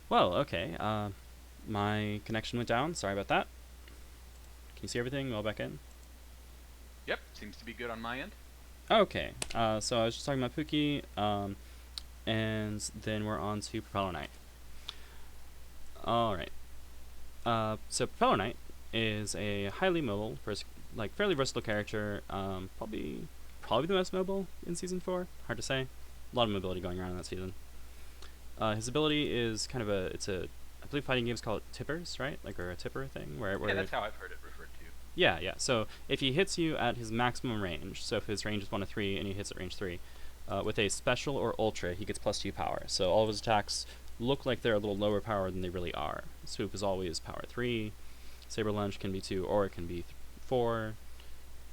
Well, okay. My connection went down. Sorry about that. Can you see everything? Well, back in. Yep, seems to be good on my end. Okay. So I was just talking about Pookie, and then we're on to Propeller Knight. All right. So Propeller Knight is a highly mobile, fairly versatile character. Probably the most mobile in season 4. Hard to say. A lot of mobility going around in that season. His ability is kind of I believe fighting games call it tippers, right? Like, or a tipper thing, Yeah, where that's how I've heard it referred to. yeah, yeah. So if he hits you at his maximum range, so if his range is 1 to 3 and he hits at range 3, with a special or ultra, he gets +2 power. So all of his attacks look like they're a little lower power than they really are. Swoop is always power 3. Saber Lunge can be 2 or it can be 4.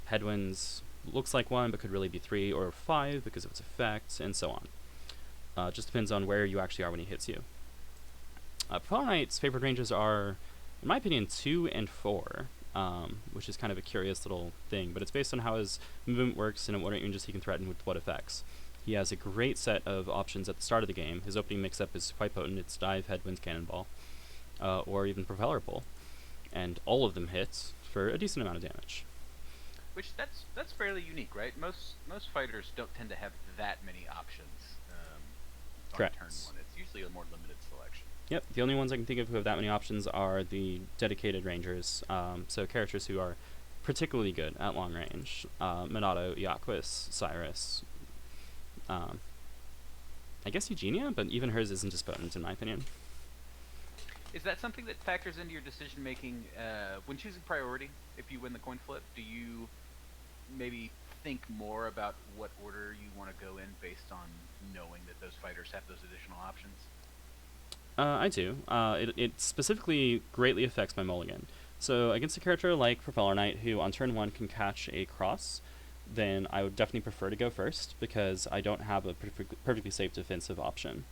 Headwinds looks like 1 but could really be 3 or 5 because of its effects, and so on. Just depends on where you actually are when he hits you. Propeller Knight's favored ranges are, in my opinion, 2 and 4, which is kind of a curious little thing, but it's based on how his movement works and at what ranges he can threaten with what effects. He has a great set of options at the start of the game. His opening mix-up is quite potent. It's Dive, Headwinds, Cannonball, or even Propeller Pull, and all of them hit for a decent amount of damage. Which that's fairly unique, right? Most fighters don't tend to have that many options on turn Correct. one. It's usually a more limited selection. Yep, the only ones I can think of who have that many options are the dedicated rangers, so characters who are particularly good at long range. Minato, Yaquis, Syrus. Um, I guess Eugenia, but even hers isn't as potent in my opinion. Is that something that factors into your decision making when choosing priority? If you win the coin flip, do you maybe think more about what order you want to go in based on knowing that those fighters have those additional options? I do. It specifically greatly affects my mulligan. So against a character like Propeller Knight, who on turn 1 can catch a cross, then I would definitely prefer to go first because I don't have a perfectly safe defensive option.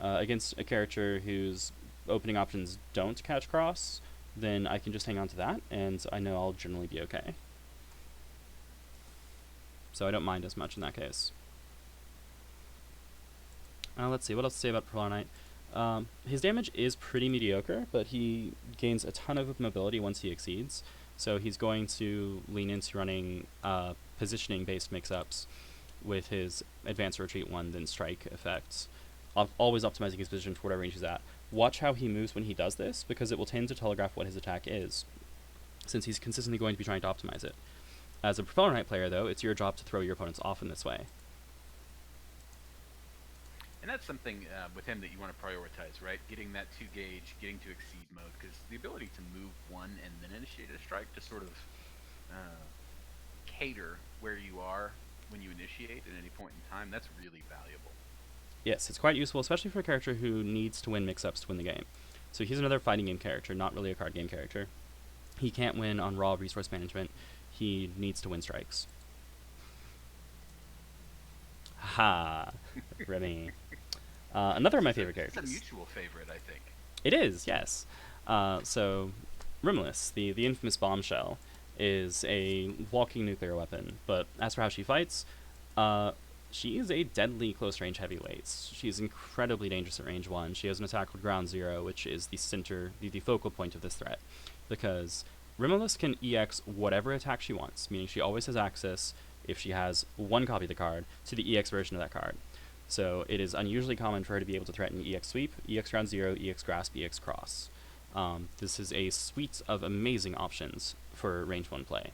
Against a character whose opening options don't catch cross, then I can just hang on to that, and I know I'll generally be okay. So I don't mind as much in that case. Let's see, what else to say about Propeller Knight? His damage is pretty mediocre, but he gains a ton of mobility once he exceeds. So he's going to lean into running positioning-based mix-ups with his advance retreat 1, then strike effects. Always optimizing his position for whatever range he's at. Watch how he moves when he does this, because it will tend to telegraph what his attack is, since he's consistently going to be trying to optimize it. As a Propeller Knight player, though, it's your job to throw your opponents off in this way. And that's something with him that you want to prioritize, right? Getting that 2 gauge, getting to exceed mode, because the ability to move 1 and then initiate a strike to sort of uh, cater where you are when you initiate at any point in time, that's really valuable. Yes, it's quite useful, especially for a character who needs to win mix-ups to win the game. So he's another fighting game character, not really a card game character. He can't win on raw resource management. He needs to win strikes. Ha, Remy. Another of my favorite This is a characters. mutual favorite, I think. It is, yes. So, Remiliss, the infamous bombshell, is a walking nuclear weapon. But as for how she fights, she is a deadly close range heavyweight. She is incredibly dangerous at range 1. She has an attack called Ground Zero, which is the focal point of this threat. Because Remiliss can EX whatever attack she wants, meaning she always has access, if she has 1 copy of the card, to the EX version of that card. So it is unusually common for her to be able to threaten EX Sweep, EX Ground Zero, EX Grasp, EX Cross. This is a suite of amazing options for range 1 play.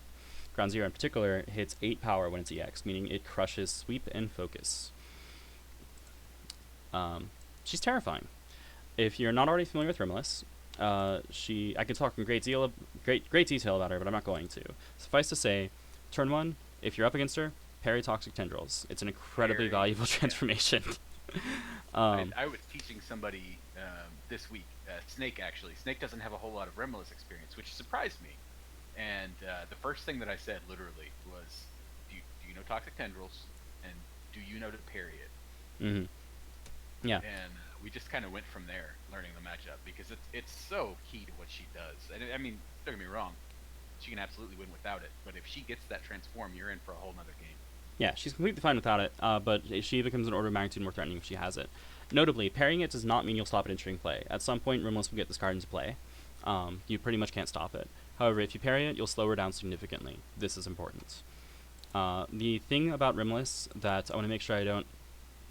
Ground Zero in particular hits 8 power when it's EX, meaning it crushes Sweep and Focus. She's terrifying. If you're not already familiar with Remiliss, I could talk in great detail about her, but I'm not going to. Suffice to say, turn 1, if you're up against her, parry Toxic Tendrils. It's an incredibly Very, valuable yeah. transformation. I was teaching somebody this week, Snake actually. Snake doesn't have a whole lot of Remiliss experience, which surprised me. And the first thing that I said literally was, do you know Toxic Tendrils? And do you know to parry it? Mm-hmm. Yeah. And we just kind of went from there, learning the matchup, because it's so key to what she does. And I mean, don't get me wrong, she can absolutely win without it. But if she gets that transform, you're in for a whole nother game. Yeah, she's completely fine without it, but she becomes an order of magnitude more threatening if she has it. Notably, parrying it does not mean you'll stop it entering play. At some point, Remiliss will get this card into play. You pretty much can't stop it. However, if you parry it, you'll slow her down significantly. This is important. The thing about Remiliss that I want to make sure I don't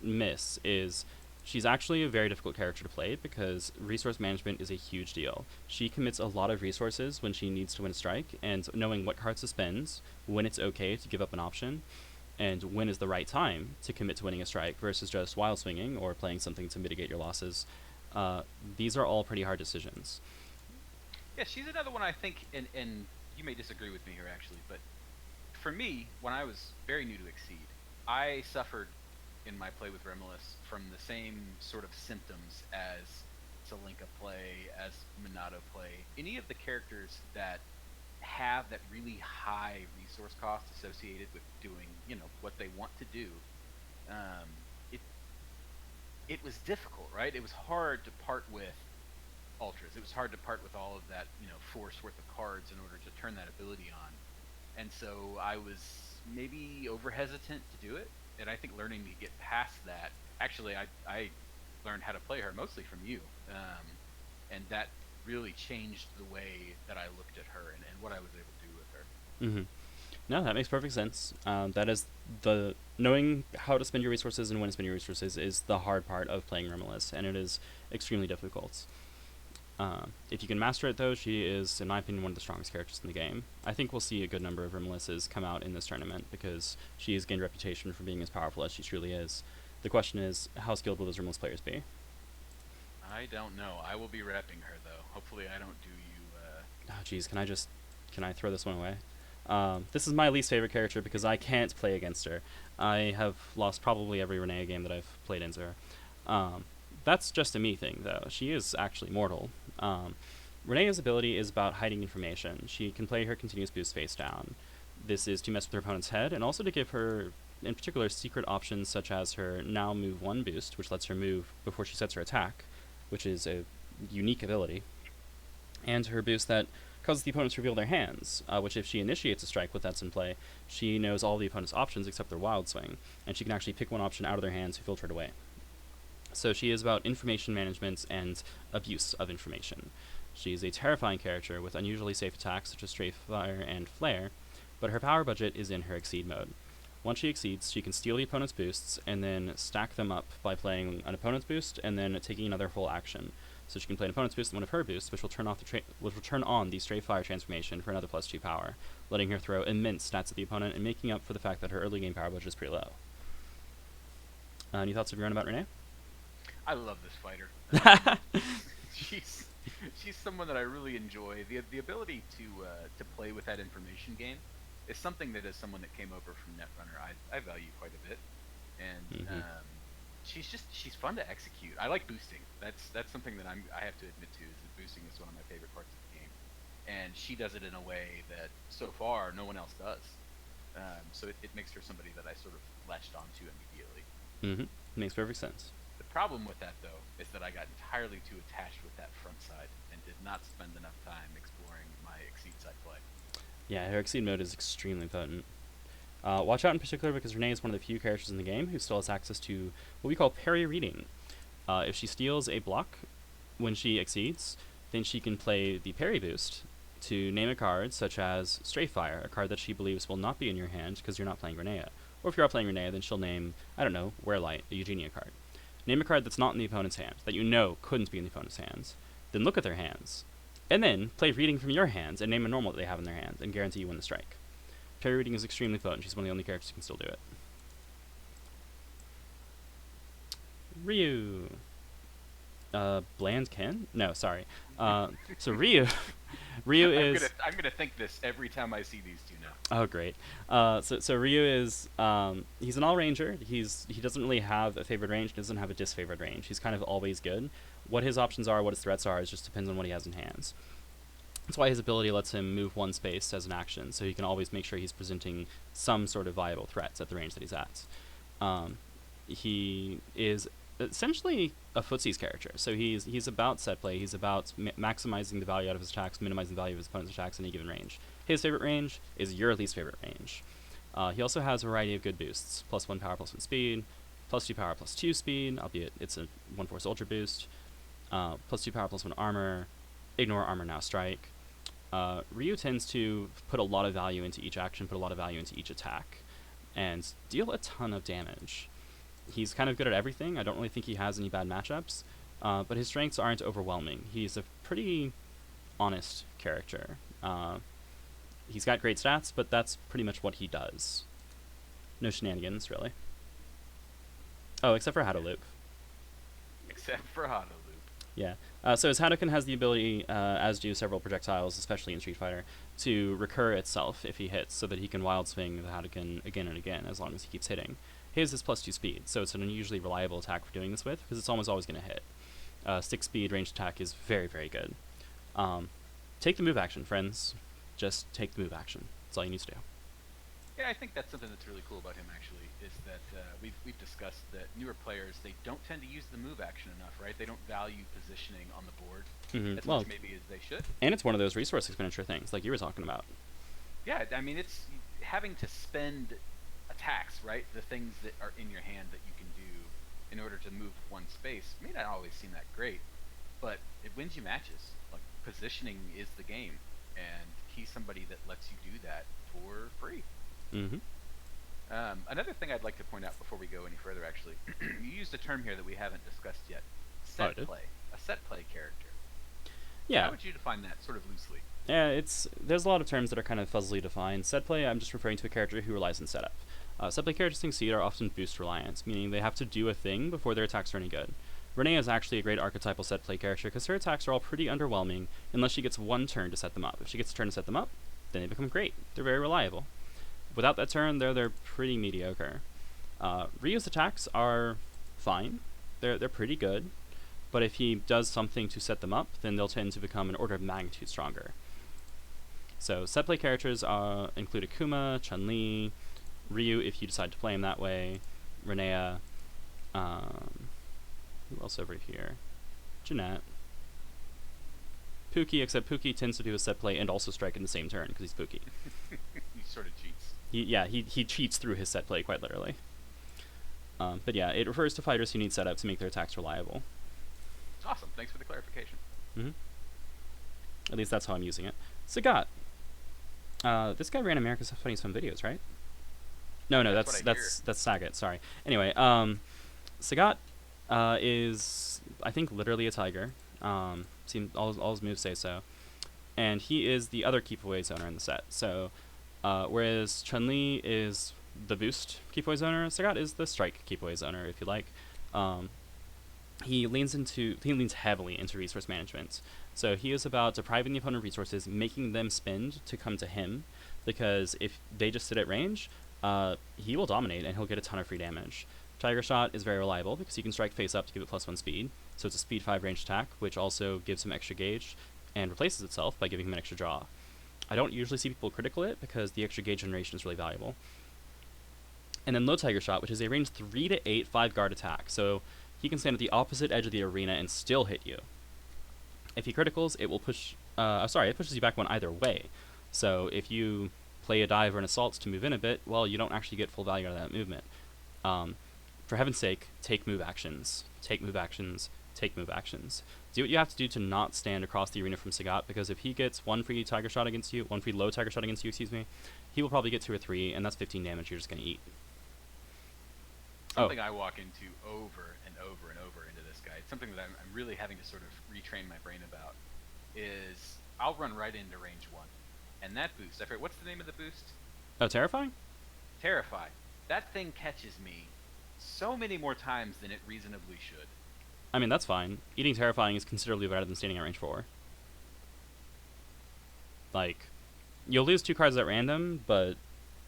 miss is she's actually a very difficult character to play because resource management is a huge deal. She commits a lot of resources when she needs to win a strike, and knowing what cards to spend, when it's okay to give up an option, and when is the right time to commit to winning a strike versus just wild swinging or playing something to mitigate your losses. These are all pretty hard decisions. Yeah, she's another one I think, and you may disagree with me here actually, but for me, when I was very new to Exceed, I suffered in my play with Remiliss from the same sort of symptoms as Salinka play, as Minato play. Any of the characters that have that really high resource cost associated with doing, what they want to do, it was difficult, right? It was hard to part with ultras. It was hard to part with all of that, force worth of cards in order to turn that ability on. And so I was maybe over hesitant to do it. And I think learning to get past that, actually, I learned how to play her mostly from you. And that really changed the way that I looked at her and what I was able to do with her. Mm-hmm. No, that makes perfect sense. That is knowing how to spend your resources and when to spend your resources is the hard part of playing Remiliss, and it is extremely difficult. If you can master it, though, she is, in my opinion, one of the strongest characters in the game. I think we'll see a good number of Remillisses come out in this tournament because she has gained reputation for being as powerful as she truly is. The question is, how skilled will those Remiliss players be? I don't know. I will be repping her, though. Hopefully I don't do you... Oh, jeez, can I throw this one away? This is my least favorite character because I can't play against her. I have lost probably every Renea game that I've played into her. That's just a me thing, though. She is actually mortal. Renea's ability is about hiding information. She can play her continuous boost face down. This is to mess with her opponent's head, and also to give her, in particular, secret options such as her now move 1 boost, which lets her move before she sets her attack, which is a unique ability, and her boost that causes the opponents to reveal their hands, which if she initiates a strike with that's in play, she knows all the opponent's options except their wild swing, and she can actually pick one option out of their hands to filter it away. So she is about information management and abuse of information. She is a terrifying character with unusually safe attacks such as Strafe Fire and Flare, but her power budget is in her Exceed mode. Once she exceeds, she can steal the opponent's boosts and then stack them up by playing an opponent's boost and then taking another full action. So she can play an opponent's boost and one of her boosts, which will turn on the Strafe Fire transformation for another +2 power, letting her throw immense stats at the opponent and making up for the fact that her early game power budget is pretty low. Any thoughts of your own about Renea? I love this fighter. She's someone that I really enjoy. The ability to play with that information game is something that, as someone that came over from Netrunner, I value quite a bit. And she's fun to execute. I like boosting. That's something that I have to admit to, is that boosting is one of my favorite parts of the game. And she does it in a way that so far no one else does. So it makes her somebody that I sort of latched onto immediately. Makes perfect sense. The problem with that, though, is that I got entirely too attached with that front side and did not spend enough time exploring my Exceed side play. Yeah, her Exceed mode is extremely potent. Watch out in particular because Renea is one of the few characters in the game who still has access to what we call parry reading. If she steals a block when she exceeds, then she can play the parry boost to name a card such as Strafe Fire, a card that she believes will not be in your hand because you're not playing Renea. Or if you are playing Renea, then she'll name, I don't know, Wearlight, a Eugenia card. Name a card that's not in the opponent's hand, that you know couldn't be in the opponent's hands. Then look at their hands. And then play reading from your hands and name a normal that they have in their hands and guarantee you win the strike. Parry reading is extremely potent. She's one of the only characters who can still do it. Ryu. Bland Ken? No, sorry. So Ryu is... I'm gonna think this every time I see these two now. Oh, great. So Ryu is... he's an all-ranger. He doesn't really have a favored range. He doesn't have a disfavored range. He's kind of always good. What his options are, what his threats are, it just depends on what he has in hands. That's why his ability lets him move 1 space as an action, so he can always make sure he's presenting some sort of viable threats at the range that he's at. He is essentially a footsies character, so he's about set play. He's about maximizing the value out of his attacks, minimizing the value of his opponent's attacks in any given range. His favorite range is your least favorite range. He also has a variety of good boosts: +1 power, +1 speed, +2 power, +2 speed, albeit it's a 1 force ultra boost. +2 power, +1 armor. Ignore armor, now strike. Ryu tends to put a lot of value into each action, put a lot of value into each attack, and deal a ton of damage. He's kind of good at everything. I don't really think he has any bad matchups, but his strengths aren't overwhelming. He's a pretty honest character. He's got great stats, but that's pretty much what he does. No shenanigans, really. Oh, except for How-To Loop. Except for How-To Loop. Yeah. So his Hadouken has the ability, as do several projectiles, especially in Street Fighter, to recur itself if he hits, so that he can wild swing the Hadouken again and again, as long as he keeps hitting. His is +2 speed, so it's an unusually reliable attack for doing this with, because it's almost always going to hit. 6 speed ranged attack is very, very good. Take the move action, friends. Just take the move action. That's all you need to do. Yeah, I think that's something that's really cool about him, actually, is that we've discussed that newer players, they don't tend to use the move action enough, right? They don't value positioning on the board as much maybe as they should. And it's one of those resource expenditure things, like you were talking about. Yeah, I mean, it's having to spend attacks, right? The things that are in your hand that you can do in order to move one space may not always seem that great, but it wins you matches. Like, positioning is the game, and he's somebody that lets you do that for free. Another thing I'd like to point out before we go any further, actually, you used a term here that we haven't discussed yet. Setplay. A setplay character. Yeah. How would you define that, sort of loosely? Yeah, there's a lot of terms that are kind of fuzzily defined. Setplay, I'm just referring to a character who relies on setup. Setplay characters in Seed are often boost reliant, meaning they have to do a thing before their attacks are any good. Renea is actually a great archetypal setplay character because her attacks are all pretty underwhelming unless she gets one turn to set them up. If she gets a turn to set them up, then they become great. They're very reliable. Without that turn, they're pretty mediocre. Ryu's attacks are fine. They're pretty good, but if he does something to set them up, then they'll tend to become an order of magnitude stronger. So setplay characters include Akuma, Chun-Li, Ryu if you decide to play him that way, Renea, who else over here? Jeanette. Pookie, except Pookie tends to do a setplay and also strike in the same turn because he's Pookie. He sort of cheats. He cheats through his setplay quite literally. But yeah, it refers to fighters who need setup to make their attacks reliable. Awesome, thanks for the clarification. At least that's how I'm using it. Sagat. This guy ran America's Funniest Home Videos, right? No, that's Sagat. Sorry. Anyway, Sagat is, I think, literally a tiger. All his moves say so, and he is the other keep away zoner in the set. So, whereas Chun-Li is the boost keep away zoner, Sagat is the strike keep away zoner, if you like. He leans heavily into resource management. So he is about depriving the opponent of resources, making them spend to come to him, because if they just sit at range, he will dominate and he'll get a ton of free damage. Tiger Shot is very reliable because he can strike face up to give it +1 speed, so it's a speed 5 ranged attack, which also gives him extra gauge and replaces itself by giving him an extra draw. I don't usually see people critical it because the extra gauge generation is really valuable. And then Low Tiger Shot, which is a range 3 to 8 5 guard attack, so he can stand at the opposite edge of the arena and still hit you. If he criticals, it will push. It pushes you back one either way. So if you play a dive or an assault to move in a bit, well, you don't actually get full value out of that movement. For heaven's sake, take move actions. Take move actions. Take move actions. Do what you have to do to not stand across the arena from Sagat, because if he gets one free Tiger Shot against you, one free Low Tiger Shot against you, he will probably get 2 or 3, and that's 15 damage you're just going to eat. Something I walk into over and over and over into this guy, it's something that I'm really having to sort of retrain my brain about, is I'll run right into range 1. And that boost, I forget, what's the name of the boost? Oh, Terrify? Terrify. That thing catches me so many more times than it reasonably should. I mean, that's fine. Eating Terrifying is considerably better than standing at range 4. Like, you'll lose 2 cards at random, but,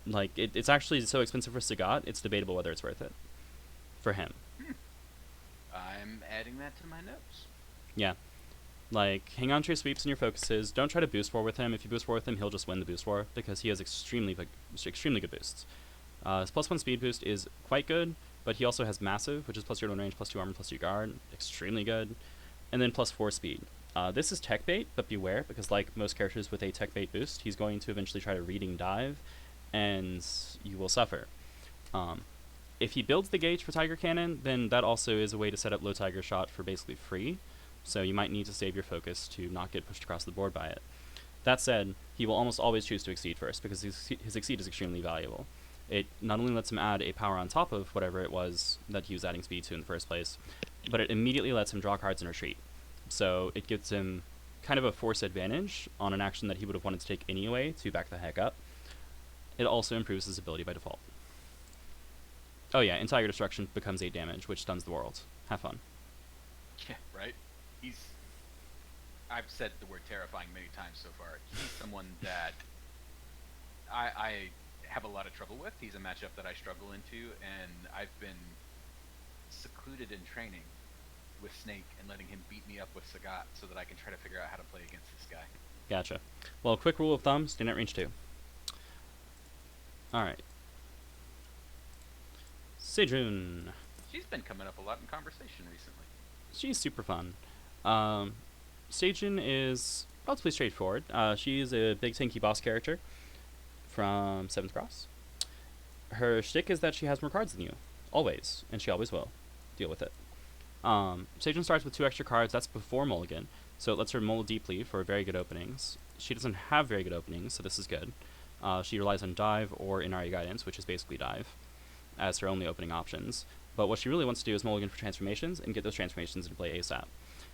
like, it's actually so expensive for Sagat, it's debatable whether it's worth it. For him. I'm adding that to my notes. Yeah. Like, hang on to your sweeps and your focuses. Don't try to boost war with him. If you boost war with him, he'll just win the boost war, because he has extremely good boosts. His +1 speed boost is quite good, but he also has massive, which is +0 range, +2 armor, +2 guard. Extremely good. And then +4 speed. This is tech bait, but beware, because like most characters with a tech bait boost, he's going to eventually try to reading dive, and you will suffer. If he builds the gauge for Tiger Cannon, then that also is a way to set up low Tiger Shot for basically free, so you might need to save your focus to not get pushed across the board by it. That said, he will almost always choose to Exceed first, because his Exceed is extremely valuable. It not only lets him add a power on top of whatever it was that he was adding speed to in the first place, but it immediately lets him draw cards and retreat. So it gives him kind of a force advantage on an action that he would have wanted to take anyway to back the heck up. It also improves his ability by default. Oh yeah, and Tiger Destruction becomes 8 damage, which stuns the world. Have fun. Yeah, right? I've said the word terrifying many times so far. He's someone that I have a lot of trouble with. He's a matchup that I struggle into, and I've been secluded in training with Snake and letting him beat me up with Sagat so that I can try to figure out how to play against this guy. Gotcha. Well, quick rule of thumb, stand at range 2. Alright. Seijun. She's been coming up a lot in conversation recently. She's super fun. Seijun is relatively straightforward. She's a big tanky boss character from 7th Cross. Her shtick is that she has more cards than you. Always. And she always will. Deal with it. Seijun starts with 2 extra cards. That's before Mulligan. So it lets her mull deeply for very good openings. She doesn't have very good openings, so this is good. She relies on Dive or Inari Guidance, which is basically Dive, as her only opening options. But what she really wants to do is mulligan for transformations and get those transformations into play ASAP.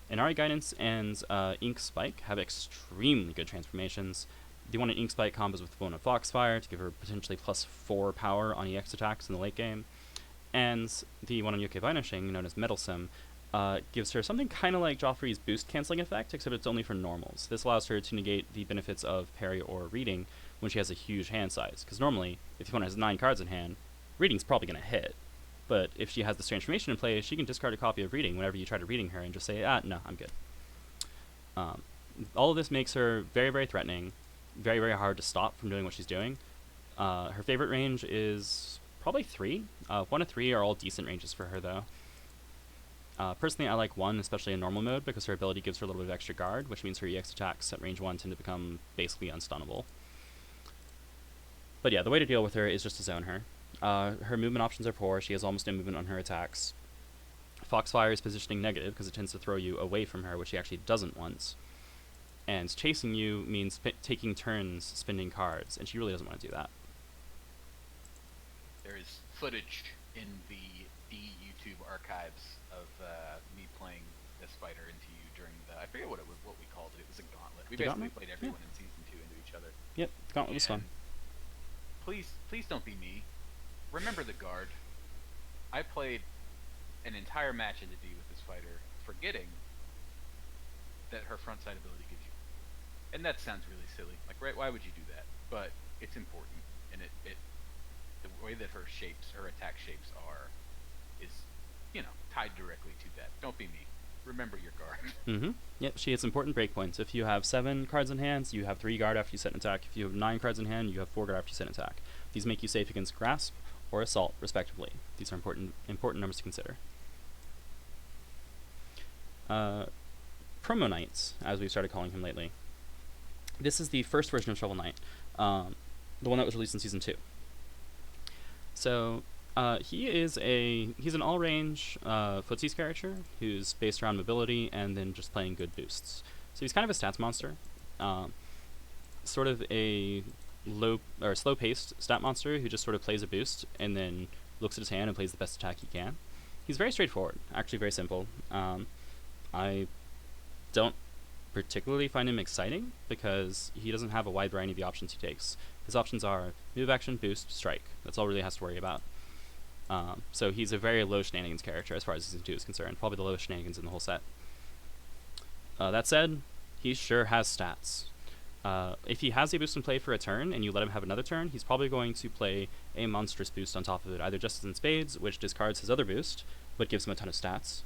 Inari Guidance and Ink Spike have extremely good transformations. The one in Ink Spike combos with the one of Foxfire to give her potentially +4 power on EX attacks in the late game. And the one on Yoke Vanishing, known as Meddlesome, gives her something kind of like Joffrey's boost canceling effect, except it's only for normals. This allows her to negate the benefits of parry or reading when she has a huge hand size, because normally, if your opponent has 9 cards in hand, reading's probably going to hit. But if she has this transformation in play, she can discard a copy of reading whenever you try to reading her and just say, no, I'm good. All of this makes her very, very threatening, very, very hard to stop from doing what she's doing. Her favorite range is probably 3. 1 to 3 are all decent ranges for her, though. Personally, I like 1, especially in normal mode, because her ability gives her a little bit of extra guard, which means her EX attacks at range 1 tend to become basically unstunnable. But yeah, the way to deal with her is just to zone her. Her movement options are poor. She has almost no movement on her attacks. Foxfire is positioning negative because it tends to throw you away from her, which she actually doesn't want. And chasing you means taking turns spending cards, and she really doesn't want to do that. There is footage in the YouTube archives of me playing this fighter into you during the, I forget what we called it. It was a gauntlet. We basically played everyone in season 2 into each other. Yep, gauntlet was fun. Please don't be me. Remember the guard. I played an entire match into D with this fighter, forgetting that her frontside ability gives you. And that sounds really silly. Like, right? Why would you do that? But it's important, and the way that her attack shapes is, tied directly to that. Don't be me. Remember your guard. Mm-hmm. Yep, she hits important breakpoints. If you have 7 cards in hand, you have 3 guard after you set an attack. If you have 9 cards in hand, you have 4 guard after you set an attack. These make you safe against Grasp or Assault, respectively. These are important numbers to consider. Promo Knights, as we've started calling him lately. This is the first version of Shovel Knight, the one that was released in Season 2. So, he's an all-range footsies character who's based around mobility and then just playing good boosts. So he's kind of a stats monster, sort of a slow-paced stat monster who just sort of plays a boost and then looks at his hand and plays the best attack he can. He's very straightforward, actually very simple. I don't particularly find him exciting because he doesn't have a wide variety of the options he takes. His options are move, action, boost, strike. That's all he really has to worry about. So he's a very low shenanigans character as far as Season 2 is concerned. Probably the lowest shenanigans in the whole set. That said, he sure has stats. If he has a boost in play for a turn and you let him have another turn, he's probably going to play a monstrous boost on top of it, either Justice in Spades, which discards his other boost, but gives him a ton of stats,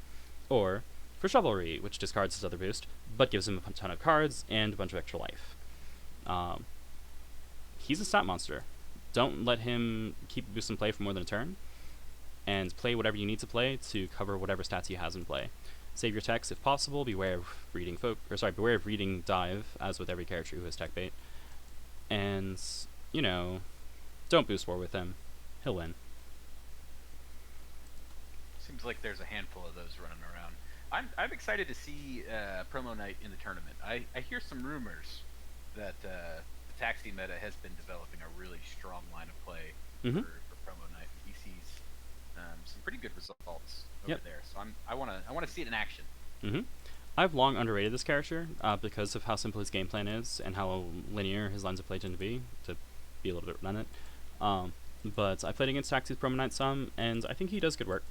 or for Chivalry, which discards his other boost, but gives him a ton of cards and a bunch of extra life. He's a stat monster. Don't let him keep a boost in play for more than a turn, and play whatever you need to play to cover whatever stats he has in play. Save your techs if possible. Beware of reading Dive, as with every character who has tech bait. And, don't boost war with him. He'll win. seems like there's a handful of those running around. I'm excited to see Promo Knight in the tournament. I hear some rumors that the taxi meta has been developing a really strong line of play for Promo Knight. He sees some pretty good results over there. So I want to see it in action. I've long underrated this character because of how simple his game plan is and how linear his lines of play tend to be a little bit redundant. But I played against Taxi's Promo Knight some, and I think he does good work.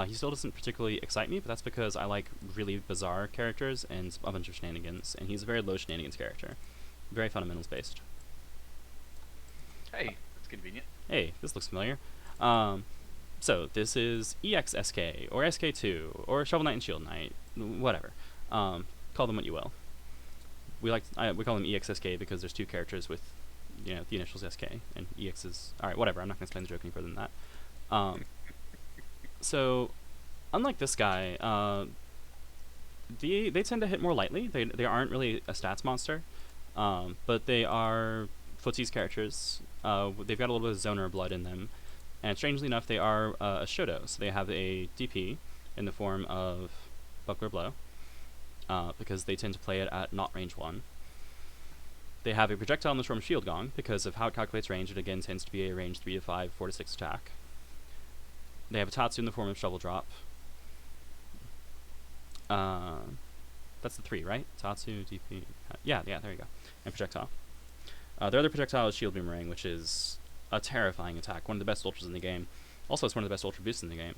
He still doesn't particularly excite me, but that's because I like really bizarre characters and a bunch of shenanigans, and he's a very low shenanigans character. Very fundamentals based. Hey, that's convenient. Hey, this looks familiar. So this is EXSK, or SK2, or Shovel Knight and Shield Knight, whatever. Call them what you will. We call them EXSK because there's two characters with, the initials SK, and EX is... Alright, whatever, I'm not going to explain the joke any further than that. So, unlike this guy, they tend to hit more lightly. They aren't really a stats monster, but they are footsies characters. They've got a little bit of zoner blood in them, and strangely enough, they are a Shoto, so they have a DP in the form of Buckler Blow, because they tend to play it at not range 1. They have a projectile in the form of Shield Gong, because of how it calculates range. It again tends to be a range 3 to 5, 4 to 6 attack. They have a Tatsu in the form of Shovel Drop. That's the 3, right? Tatsu, DP... Yeah, there you go. And projectile. Their other projectile is Shield Boomerang, which is a terrifying attack. One of the best ultras in the game. Also, it's one of the best ultra boosts in the game.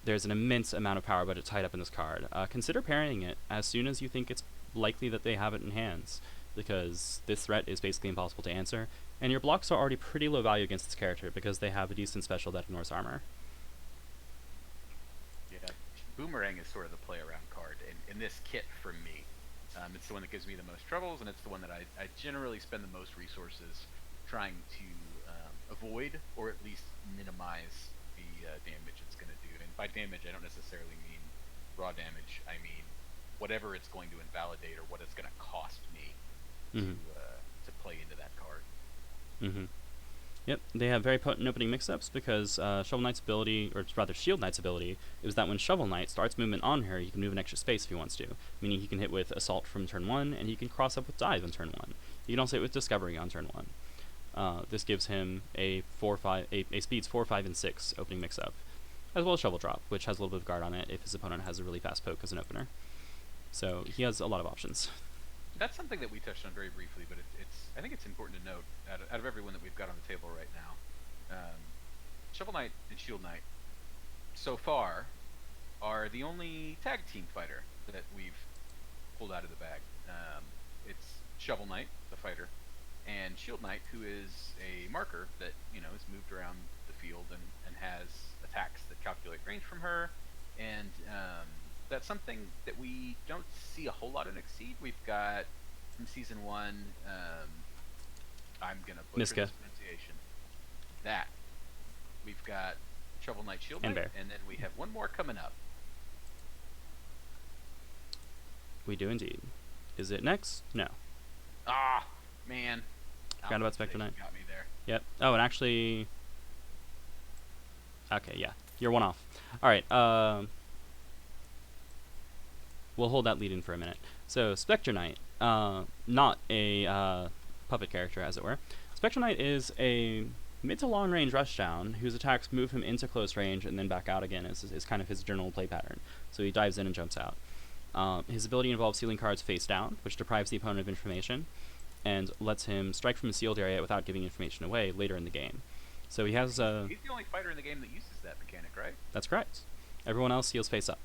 There's an immense amount of power budget tied up in this card. Consider parrying it as soon as you think it's likely that they have it in hands, because this threat is basically impossible to answer, and your blocks are already pretty low value against this character because they have a decent special that ignores armor. Yeah, Boomerang is sort of the play-around card in this kit for me. It's the one that gives me the most troubles, and it's the one that I generally spend the most resources trying to avoid, or at least minimize the damage it's going to do. And by damage, I don't necessarily mean raw damage. I mean whatever it's going to invalidate or what it's going to cost me to play into that card. Yep, they have very potent opening mix-ups because Shovel Knight's ability, or rather Shield Knight's ability, is that when Shovel Knight starts movement on her, he can move an extra space if he wants to, meaning he can hit with Assault from turn 1, and he can cross up with Dive on turn 1. He can also hit with Discovery on turn 1. This gives him a speeds 4, 5, and 6 opening mix-up, as well as Shovel Drop, which has a little bit of guard on it if his opponent has a really fast poke as an opener. So he has a lot of options. That's something that we touched on very briefly, but I think it's important to note, out of everyone that we've got on the table right now, Shovel Knight and Shield Knight, so far, are the only tag team fighter that we've pulled out of the bag. It's Shovel Knight, the fighter, and Shield Knight, who is a marker that, is moved around the field and has attacks that calculate range from her, and that's something that we don't see a whole lot in Exceed. We've got from season 1, I'm gonna butcher this pronunciation. That we've got Shovel Knight, Shield Knight, and then we have one more coming up. We do indeed. Is it next? No. Ah, man. Forgot about Specter Knight. Got me there. Yep. Oh, and actually. Okay, yeah, you're one off. All right. We'll hold that lead in for a minute. So, Specter Knight, not a puppet character, as it were. Specter Knight is a mid to long range rushdown whose attacks move him into close range and then back out again is kind of his general play pattern. So he dives in and jumps out. His ability involves sealing cards face down, which deprives the opponent of information, and lets him strike from a sealed area without giving information away later in the game. So he has... He's the only fighter in the game that uses that mechanic, right? That's correct. Everyone else seals face up.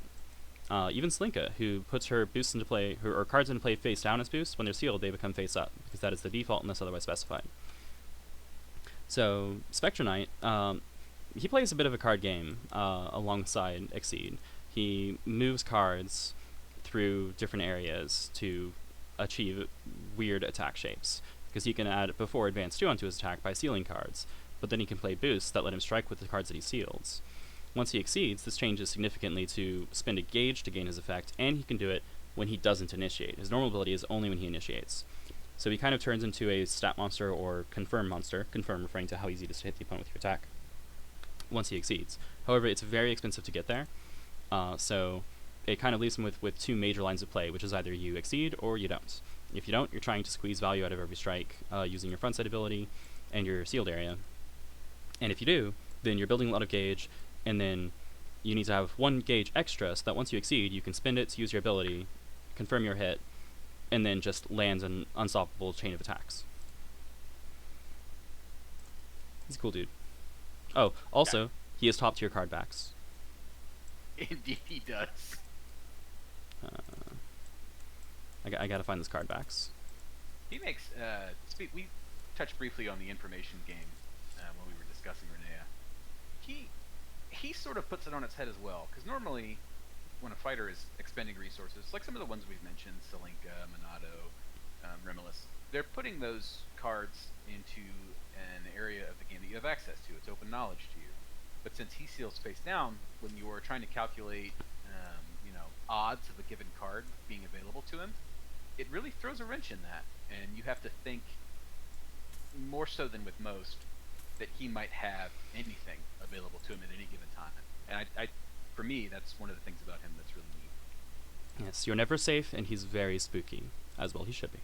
Even Slinka, who puts her boosts into play, her cards into play face down as boosts, when they're sealed, they become face up, because that is the default unless otherwise specified. So, Specter Knight, he plays a bit of a card game alongside Exceed. He moves cards through different areas to achieve weird attack shapes, because he can add before advance 2 onto his attack by sealing cards, but then he can play boosts that let him strike with the cards that he seals. Once he exceeds, this changes significantly to spend a gauge to gain his effect, and he can do it when he doesn't initiate. His normal ability is only when he initiates. So he kind of turns into a stat monster or confirm monster, confirm referring to how easy it is to hit the opponent with your attack, once he exceeds. However, it's very expensive to get there, so it kind of leaves him with two major lines of play, which is either you exceed or you don't. If you don't, you're trying to squeeze value out of every strike using your front side ability and your sealed area. And if you do, then you're building a lot of gauge, and then you need to have 1 gauge extra so that once you exceed, you can spend it to use your ability, confirm your hit, and then just lands an unstoppable chain of attacks. He's a cool dude. Oh, also, he has top tier card backs. Indeed he does. I gotta find this card backs. He makes, we touched briefly on the information game when we were discussing Renea. He sort of puts it on its head as well, because normally when a fighter is expending resources, like some of the ones we've mentioned, Selinka, Monado, Remiliss, they're putting those cards into an area of the game that you have access to. It's open knowledge to you. But since he seals face down, when you are trying to calculate, odds of a given card being available to him, it really throws a wrench in that, and you have to think more so than with most that he might have anything available to him at any given time. And I for me, that's one of the things about him that's really neat. Yes, you're never safe, and he's very spooky, as well he should be.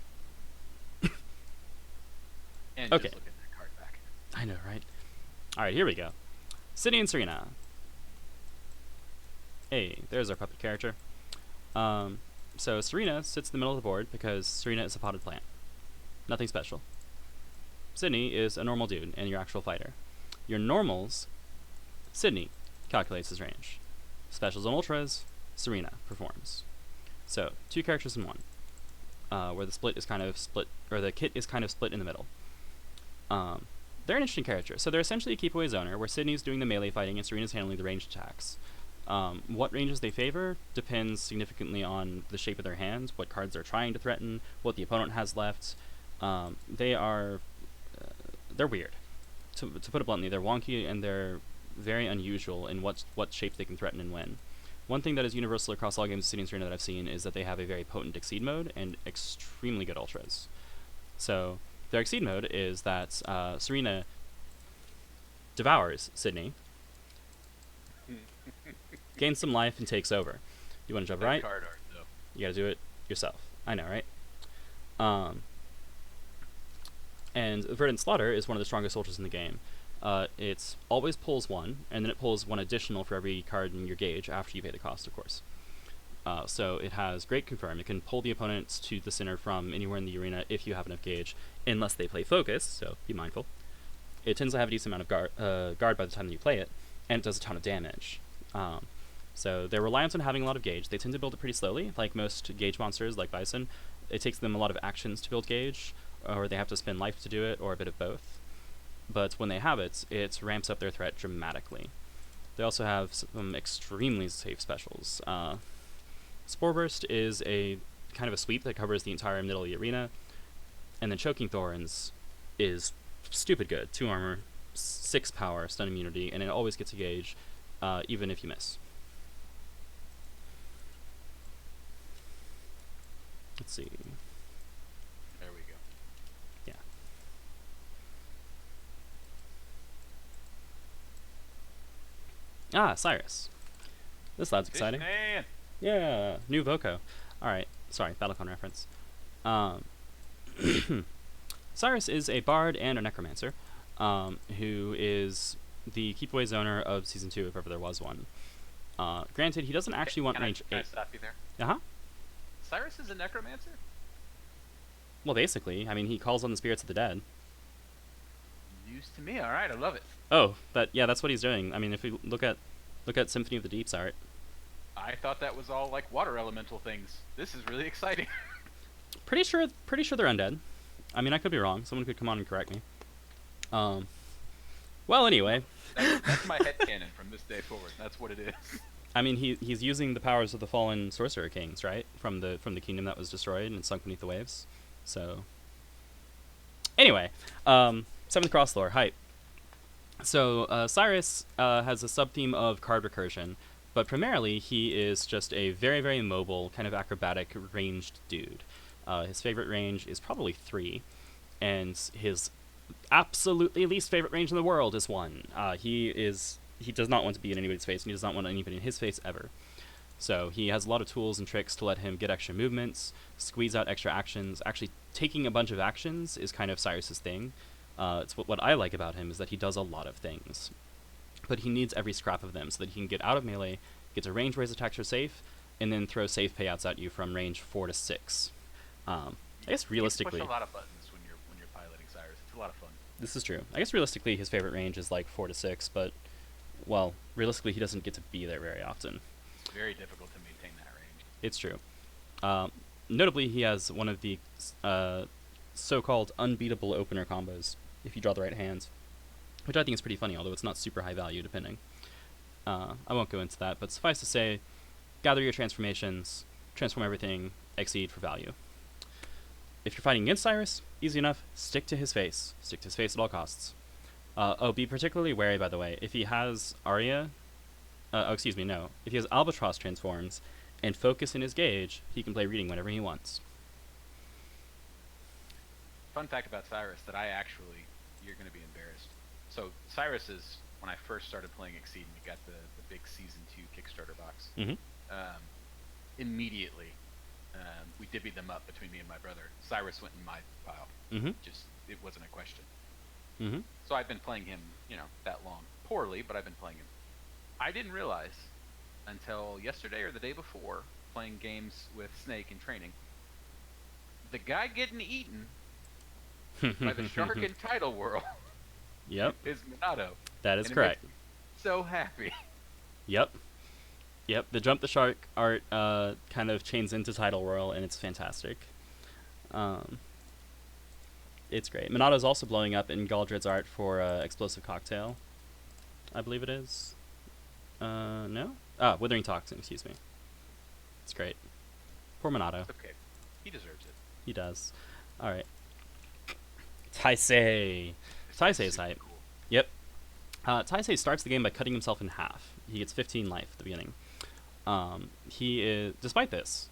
And okay. Just look at that card back. I know, right? Alright, here we go. Sydney and Serena. Hey, there's our puppet character. So Serena sits in the middle of the board because Serena is a potted plant. Nothing special. Sydney is a normal dude and your actual fighter. Your normals, Sydney calculates his range. Specials and ultras, Serena performs. So, 2 characters in one. Where the split is kind of split, or the kit is kind of split in the middle. They're an interesting character. So they're essentially a keep away zoner, where Sydney's doing the melee fighting and Serena's handling the ranged attacks. What ranges they favor depends significantly on the shape of their hand, what cards they're trying to threaten, what the opponent has left. They're weird. To put it bluntly, they're wonky and they're very unusual in what shape they can threaten and win. One thing that is universal across all games of Sydney and Serena that I've seen is that they have a very potent exceed mode and extremely good ultras. So their exceed mode is that Serena devours Sydney, gains some life, and takes over. You want to jump right? Card art, though. You gotta do it yourself. I know, right? And Verdant Slaughter is one of the strongest ultras in the game. It always pulls 1, and then it pulls 1 additional for every card in your gauge after you pay the cost, of course. So it has great confirm. It can pull the opponents to the center from anywhere in the arena if you have enough gauge, unless they play focus, so be mindful. It tends to have a decent amount of guard by the time that you play it, and it does a ton of damage. So they're reliant on having a lot of gauge. They tend to build it pretty slowly, like most gauge monsters like Bison. It takes them a lot of actions to build gauge, or they have to spend life to do it, or a bit of both. But when they have it, it ramps up their threat dramatically. They also have some extremely safe specials. Spore Burst is a kind of a sweep that covers the entire middle of the arena, and then Choking Thorns is stupid good. 2 armor, 6 power, stun immunity, and it always gets a gauge, even if you miss. Let's see. There we go. Yeah. Ah, Syrus. This lad's exciting. Man. Yeah, new Voco. Alright, sorry, Battlecon reference. Syrus is a bard and a necromancer, who is the keep away zoner of Season 2, if ever there was one. Granted, he doesn't actually want range 8. Can I stop you there? Uh-huh. Syrus is a necromancer? Well, basically. I mean, he calls on the spirits of the dead. News to me. Alright, I love it. Oh, yeah, that's what he's doing. I mean, if we look at Symphony of the Deep's art. I thought that was all like water elemental things. This is really exciting. Pretty sure they're undead. I mean, I could be wrong. Someone could come on and correct me. Well, anyway. That's my headcanon from this day forward. That's what it is. I mean, he's using the powers of the fallen sorcerer kings, right? From the kingdom that was destroyed and sunk beneath the waves. So, anyway, 7th Cross lore, hype. So, Syrus has a sub-theme of card recursion, but primarily he is just a very, very mobile, kind of acrobatic, ranged dude. His favorite range is probably 3, and his absolutely least favorite range in the world is 1. He is he does not want to be in anybody's face, and he does not want anybody in his face ever. So he has a lot of tools and tricks to let him get extra movements, squeeze out extra actions. Actually, taking a bunch of actions is kind of Syrus's thing. It's what I like about him is that he does a lot of things. But he needs every scrap of them so that he can get out of melee, get to range where his attacks are safe, and then throw safe payouts at you from range 4 to 6. I guess realistically... You push a lot of buttons when you're piloting Syrus. It's a lot of fun. This is true. I guess realistically his favorite range is like 4 to 6, but, well, realistically he doesn't get to be there very often. It's very difficult to maintain that range. It's true. Notably, he has one of the so-called unbeatable opener combos, if you draw the right hands, which I think is pretty funny, although it's not super high value, depending. I won't go into that, but suffice to say, gather your transformations, transform everything, exceed for value. If you're fighting against Syrus, easy enough, stick to his face. Stick to his face at all costs. Be particularly wary, by the way, if he has Arya... if he has Albatross transforms and focus in his gauge, he can play reading whenever he wants. Fun fact about Syrus that you're going to be embarrassed. So Syrus is, when I first started playing Exceed and we got the big Season 2 Kickstarter box, immediately we divvied them up between me and my brother. Cyrus went in my pile. Just, it wasn't a question. So I've been playing him, that long. Poorly, but I've been playing him. I didn't realize until yesterday or the day before, playing games with Snake in training, the guy getting eaten by the shark in Title World is Minato. That is correct. So happy. Yep. The Jump the Shark art kind of chains into Title World, and it's fantastic. It's great. Minato's also blowing up in Galdred's art for Explosive Cocktail, I believe it is. No? Withering Toxin, excuse me. It's great. Poor Minato. It's okay. He deserves it. He does. Alright. Taisei. Taisei's hype. Cool. Yep. Taisei starts the game by cutting himself in half. He gets 15 life at the beginning. He is, despite this,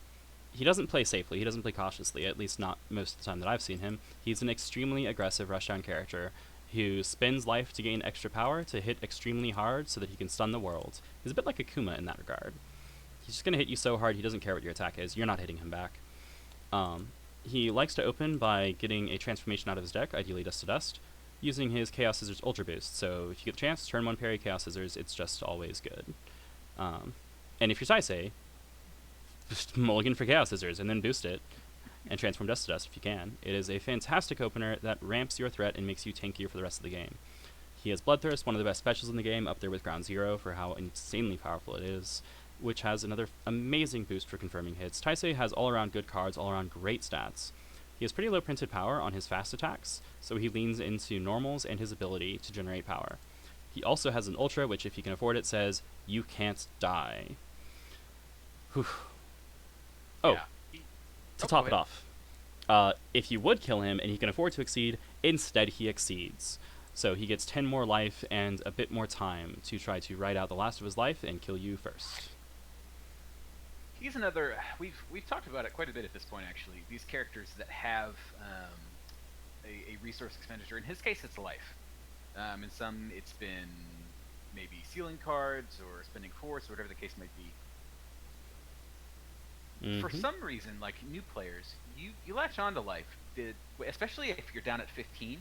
he doesn't play safely, he doesn't play cautiously, at least not most of the time that I've seen him. He's an extremely aggressive rushdown character who spends life to gain extra power to hit extremely hard so that he can stun the world. He's a bit like Akuma in that regard. He's just going to hit you so hard he doesn't care what your attack is, you're not hitting him back. He likes to open by getting a transformation out of his deck, ideally Dust to Dust, using his Chaos Scissors Ultra Boost. So if you get the chance, turn 1 parry Chaos Scissors, it's just always good. And if you're Taisei, just mulligan for Chaos Scissors and then boost it, and transform Dust to Dust if you can. It is a fantastic opener that ramps your threat and makes you tankier for the rest of the game. He has Bloodthirst, one of the best specials in the game, up there with Ground Zero for how insanely powerful it is, which has another amazing boost for confirming hits. Taisei has all-around good cards, all-around great stats. He has pretty low printed power on his fast attacks, so he leans into normals and his ability to generate power. He also has an Ultra, which if he can afford it says, you can't die. Whew. Oh, yeah. To top it off, if you would kill him and he can afford to exceed, instead he exceeds. So he gets 10 more life and a bit more time to try to ride out the last of his life and kill you first. He's another, we've talked about it quite a bit at this point actually, these characters that have a resource expenditure. In his case it's life. In some it's been maybe sealing cards or spending force or whatever the case might be. For some reason, like new players, you latch on to life, especially if you're down at 15,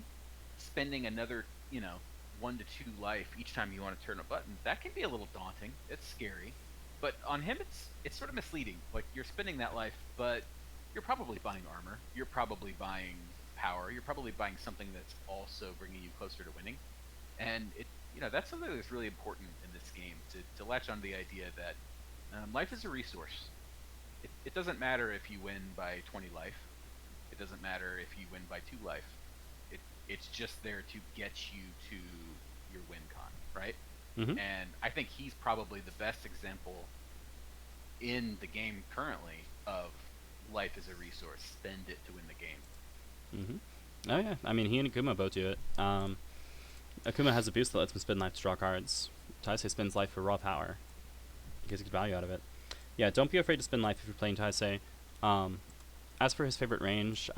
spending another 1 to 2 life each time you want to turn a button. That can be a little daunting. It's scary, but on him it's sort of misleading. Like you're spending that life, but you're probably buying armor, you're probably buying power, you're probably buying something that's also bringing you closer to winning, and that's something that's really important in this game to latch on to the idea that life is a resource. It doesn't matter if you win by 20 life. It doesn't matter if you win by 2 life. It's just there to get you to your win con, right? And I think he's probably the best example in the game currently of life as a resource. Spend it to win the game. Oh yeah, I mean he and Akuma both do it. Akuma has a boost that lets him spend life to draw cards. Taisei spends life for raw power. He gets good value out of it. Yeah, don't be afraid to spend life if you're playing Taisei. As for his favorite range,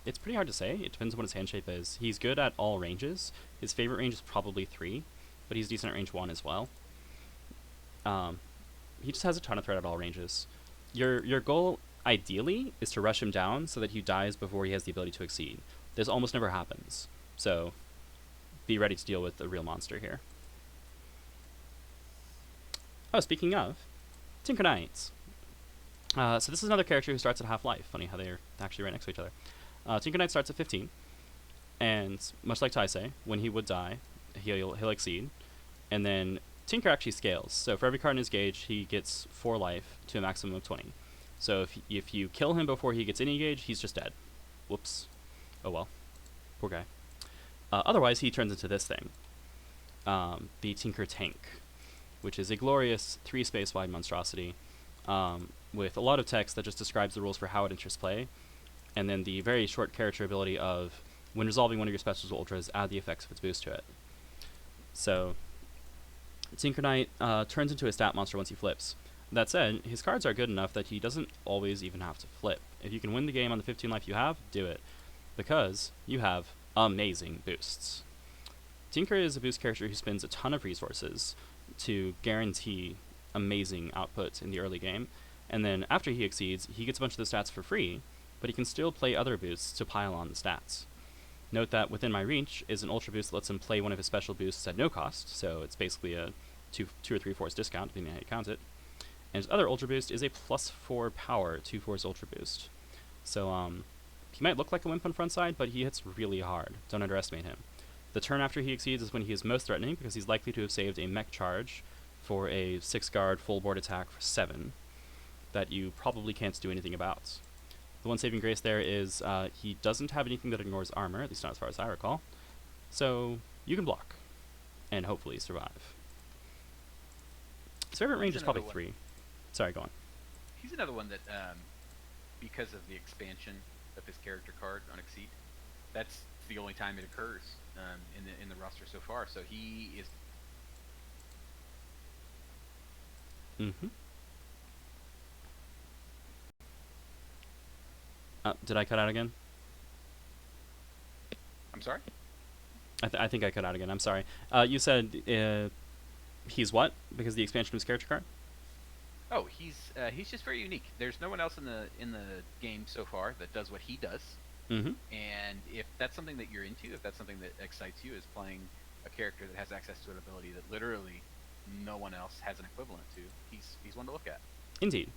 it's pretty hard to say. It depends on what his hand shape is. He's good at all ranges. His favorite range is probably 3. but he's decent at range 1 as well. He just has a ton of threat at all ranges. Your goal, ideally, is to rush him down so that he dies before he has the ability to exceed. This almost never happens, so be ready to deal with a real monster here. Oh, speaking of, Tinker Knight. So this is another character who starts at half-life. Funny how they're actually right next to each other. Tinker Knight starts at 15, and much like Taisei, when he would die, he'll exceed, and then Tinker actually scales. So for every card in his gauge, he gets 4 life to a maximum of 20. So if you kill him before he gets any gauge, he's just dead. Whoops. Oh well. Poor guy. Otherwise, he turns into this thing. The Tinker Tank, which is a glorious 3-space-wide monstrosity with a lot of text that just describes the rules for how it enters play, and then the very short character ability of, when resolving one of your specials or ultras, add the effects of its boost to it. So Tinker Knight turns into a stat monster once he flips. That said, his cards are good enough that he doesn't always even have to flip. If you can win the game on the 15 life you have, do it, because you have amazing boosts. Tinker is a boost character who spends a ton of resources to guarantee amazing output in the early game, and then after he exceeds, he gets a bunch of the stats for free, but he can still play other boosts to pile on the stats. Note that Within My Reach is an ultra boost that lets him play one of his special boosts at no cost, so it's basically a 2 or 3/4 discount, depending on how you count it. And his other ultra boost is a +4 power 2/4 ultra boost. So he might look like a wimp on front side, but he hits really hard. Don't underestimate him. The turn after he exceeds is when he is most threatening, because he's likely to have saved a mech charge for a 6-guard full board attack for 7 that you probably can't do anything about. The one saving grace there is he doesn't have anything that ignores armor, at least not as far as I recall. So you can block and hopefully survive. His favorite range is probably 3. Sorry, go on. He's another one that, because of the expansion of his character card on Exceed, that's the only time it occurs in the roster so far. So he is. Did I cut out again? I'm sorry? I think I cut out again. I'm sorry. You said he's what? Because of the expansion of his character card? Oh, he's just very unique. There's no one else in the game so far that does what he does. Mm-hmm. And if that's something that you're into, if that's something that excites you, is playing a character that has access to an ability that literally no one else has an equivalent to, he's one to look at. Indeed.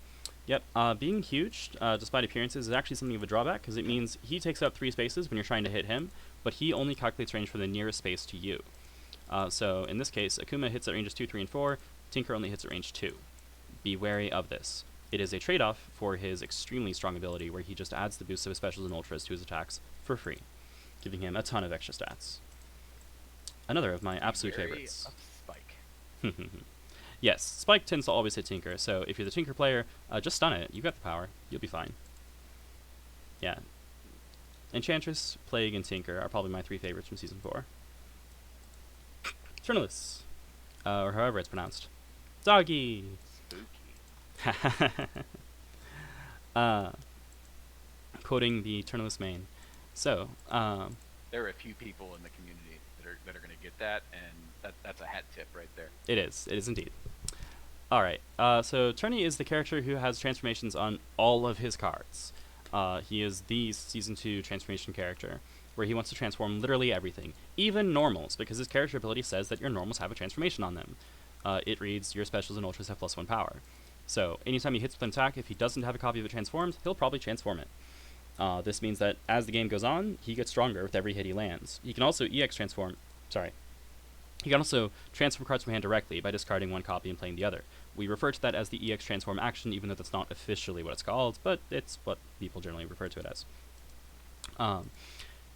Yep. Being huge, despite appearances, is actually something of a drawback, because it means he takes up 3 spaces when you're trying to hit him, but he only calculates range from the nearest space to you. So in this case, Akuma hits at ranges 2, 3, and 4. Tinker only hits at range 2. Be wary of this. It is a trade-off for his extremely strong ability, where he just adds the boosts of his specials and ultras to his attacks for free, giving him a ton of extra stats. Another of my absolute favorites. Spike. Yes, Spike tends to always hit Tinker, so if you're the Tinker player, just stun it. You got the power. You'll be fine. Yeah. Enchantress, Plague, and Tinker are probably my 3 favorites from Season 4. Tournelouse, or however it's pronounced. Doggy! Quoting the Tournelouse main. So, there are a few people in the community that are going to get that, and that's a hat tip right there. It is indeed. Alright, so Tourney is the character who has transformations on all of his cards. He is the Season 2 transformation character, where he wants to transform literally everything, even normals, because his character ability says that your normals have a transformation on them. It reads, your specials and ultras have +1 power. So, anytime he hits with an attack, if he doesn't have a copy of it transformed, he'll probably transform it. This means that as the game goes on, he gets stronger with every hit he lands. He can also He can also transform cards from hand directly by discarding one copy and playing the other. We refer to that as the EX transform action, even though that's not officially what it's called, but it's what people generally refer to it as.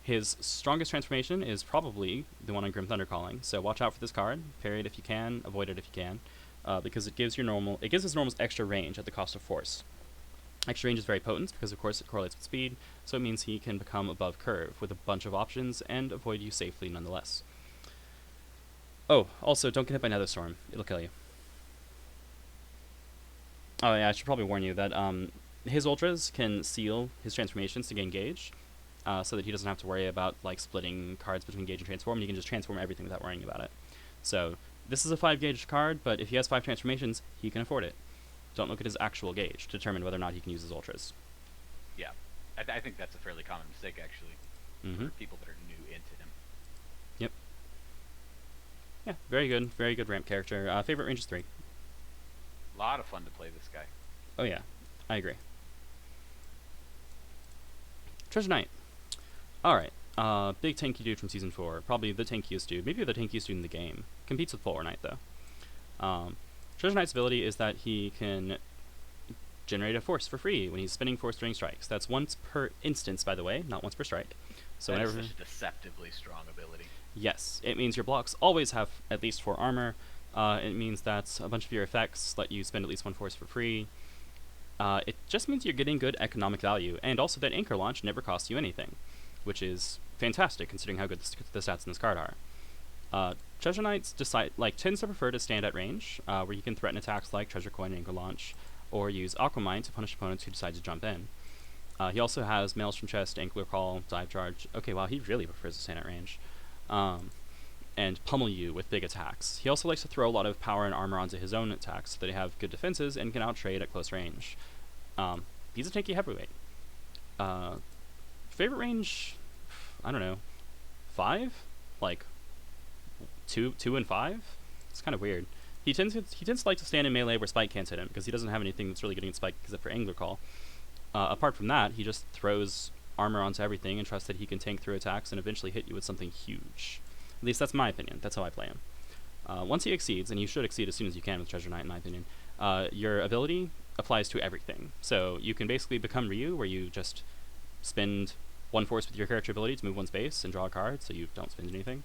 His strongest transformation is probably the one on Grim Thunder Calling, so watch out for this card. Parry it if you can, avoid it if you can, because it gives his normals extra range at the cost of force. Extra range is very potent because, of course, it correlates with speed, so it means he can become above curve with a bunch of options and avoid you safely nonetheless. Oh, also, don't get hit by Nether Storm. It'll kill you. Oh yeah, I should probably warn you that his ultras can seal his transformations to gain gauge, so that he doesn't have to worry about like splitting cards between gauge and transform. He can just transform everything without worrying about it. So this is a 5 gauge card, but if he has 5 transformations, he can afford it. Don't look at his actual gauge to determine whether or not he can use his ultras. Yeah, I think that's a fairly common mistake, actually, for people that are new into him. Yep. Yeah, very good ramp character. Favorite range is 3. A lot of fun to play this guy. Oh yeah, I agree. Treasure Knight. Alright, big tanky dude from Season 4. Probably the tankiest dude. Maybe the tankiest dude in the game. Competes with Propeller Knight, though. Treasure Knight's ability is that he can generate a force for free when he's spinning force during strikes. That's once per instance, by the way, not once per strike. So that whenever is such a deceptively strong ability. Yes, it means your blocks always have at least 4 armor. It means that a bunch of your effects let you spend at least 1 force for free. It just means you're getting good economic value, and also that anchor launch never costs you anything, which is fantastic considering how good the stats in this card are. Treasure Knights tends to prefer to stand at range, where you can threaten attacks like Treasure Coin and Anchor Launch, or use Aquamine to punish opponents who decide to jump in. He also has Maelstrom Chest, Angular Call, Dive Charge. Okay, wow, he really prefers to stand at range. And pummel you with big attacks. He also likes to throw a lot of power and armor onto his own attacks so that they have good defenses and can out-trade at close range. He's a tanky heavyweight. Favorite range, I don't know, 5? Like 2 and 5? It's kind of weird. He tends to like to stand in melee where Spike can't hit him because he doesn't have anything that's really getting Spike except for Angler Call. Apart from that, he just throws armor onto everything and trusts that he can tank through attacks and eventually hit you with something huge. At least that's my opinion. That's how I play him. Once he exceeds, and you should exceed as soon as you can with Treasure Knight in my opinion, your ability applies to everything. So you can basically become Ryu, where you just spend 1 force with your character ability to move 1 space and draw a card, so you don't spend anything.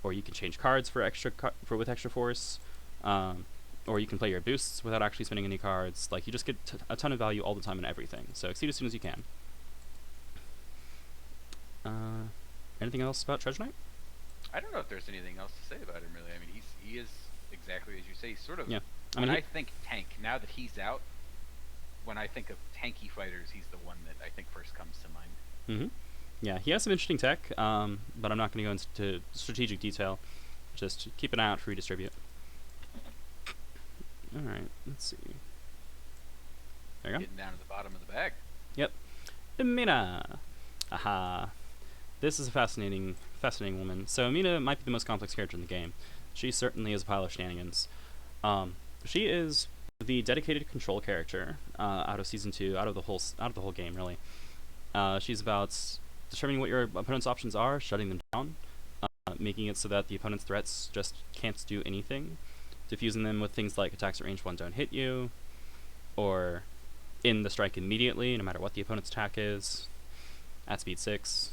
Or you can change cards with extra force. Or you can play your boosts without actually spending any cards. Like, you just get a ton of value all the time in everything. So exceed as soon as you can. Anything else about Treasure Knight? I don't know if there's anything else to say about him, really. I mean, he is exactly as you say. He's sort of... Yeah. I think tank, now that he's out, when I think of tanky fighters, he's the one that I think first comes to mind. Yeah, he has some interesting tech, but I'm not going to go into strategic detail. Just keep an eye out for redistribute. Alright, let's see. There you go. Getting down to the bottom of the bag. Yep. Umina! Aha. This is a fascinating woman. So Umina might be the most complex character in the game. She certainly is a pile of shenanigans. She is the dedicated control character out of Season 2, out of the whole game, really. She's about determining what your opponent's options are, shutting them down, making it so that the opponent's threats just can't do anything, diffusing them with things like attacks at range 1 don't hit you, or in the strike immediately, no matter what the opponent's attack is, at speed 6,